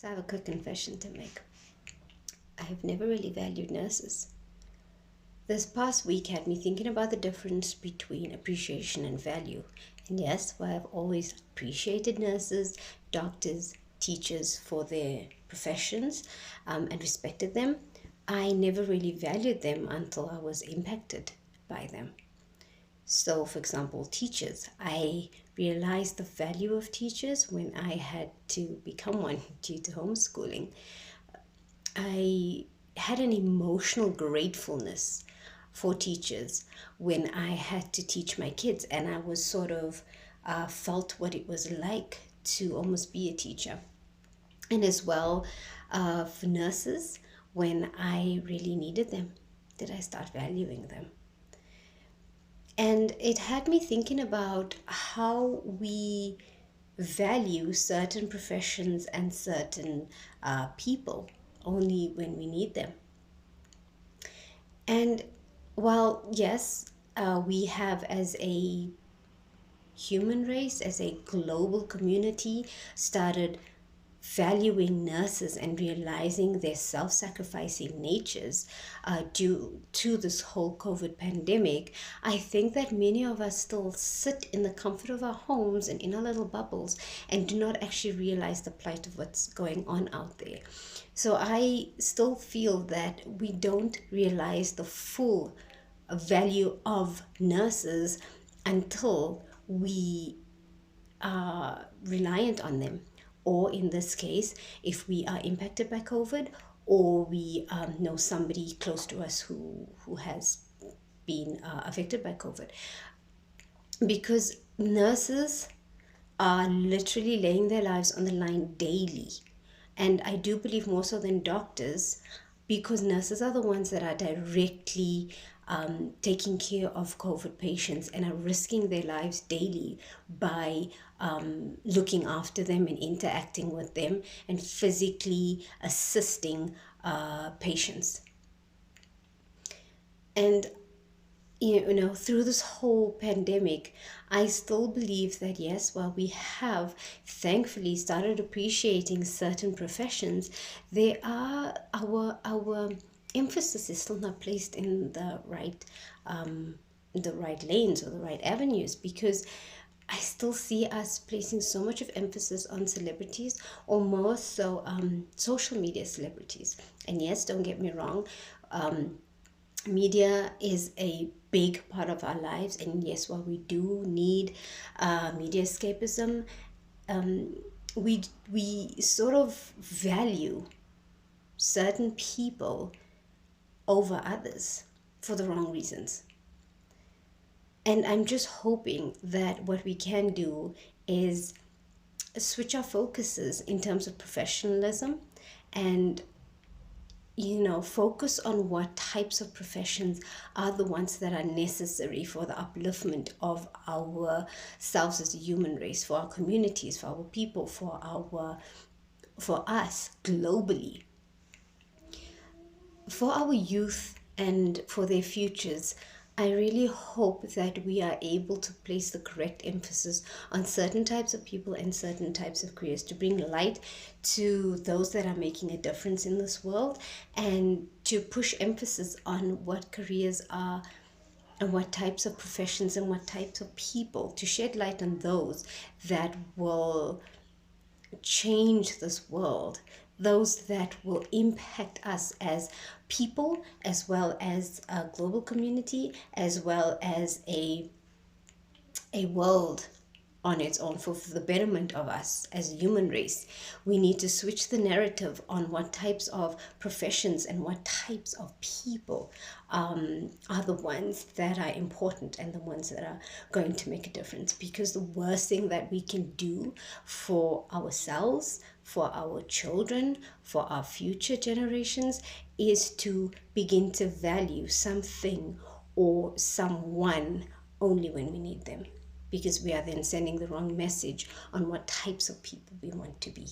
So I have a quick confession to make. I've never really valued nurses. This past week had me thinking about the difference between appreciation and value. And yes, while I've always appreciated nurses, doctors, teachers for their professions and respected them, I never really valued them until I was impacted by them. So, for example, teachers. I realized the value of teachers when I had to become one due to homeschooling. I had an emotional gratefulness for teachers when I had to teach my kids, and I was sort of felt what it was like to almost be a teacher. And as well, for nurses, when I really needed them, did I start valuing them? And it had me thinking about how we value certain professions and certain people only when we need them. And while, yes, we have as a human race, as a global community, started valuing nurses and realizing their self-sacrificing natures due to this whole COVID pandemic, I think that many of us still sit in the comfort of our homes and in our little bubbles and do not actually realize the plight of what's going on out there. So I still feel that we don't realize the full value of nurses until we are reliant on them, or in this case, if we are impacted by COVID, or we know somebody close to us who has been affected by COVID. Because nurses are literally laying their lives on the line daily. And I do believe more so than doctors, because nurses are the ones that are directly taking care of COVID patients and are risking their lives daily by looking after them and interacting with them and physically assisting patients. And through this whole pandemic, I still believe that yes, while we have thankfully started appreciating certain professions, there are our emphasis is still not placed in the right lanes or the right avenues, because I still see us placing so much of emphasis on celebrities, or more so social media celebrities. And yes, don't get me wrong, media is a big part of our lives, and yes, while we do need media escapism, we sort of value certain people over others for the wrong reasons. And I'm just hoping that what we can do is switch our focuses in terms of professionalism and focus on what types of professions are the ones that are necessary for the upliftment of ourselves as a human race, for our communities, for our people, for us globally, for our youth and for their futures. I really hope that we are able to place the correct emphasis on certain types of people and certain types of careers to bring light to those that are making a difference in this world, and to push emphasis on what careers are and what types of professions and what types of people, to shed light on those that will change this world, those that will impact us as people, as well as a global community, as well as a world on its own, for the betterment of us as a human race. We need to switch the narrative on what types of professions and what types of people are the ones that are important and the ones that are going to make a difference. Because the worst thing that we can do for ourselves, for our children, for our future generations, is to begin to value something or someone only when we need them, because we are then sending the wrong message on what types of people we want to be.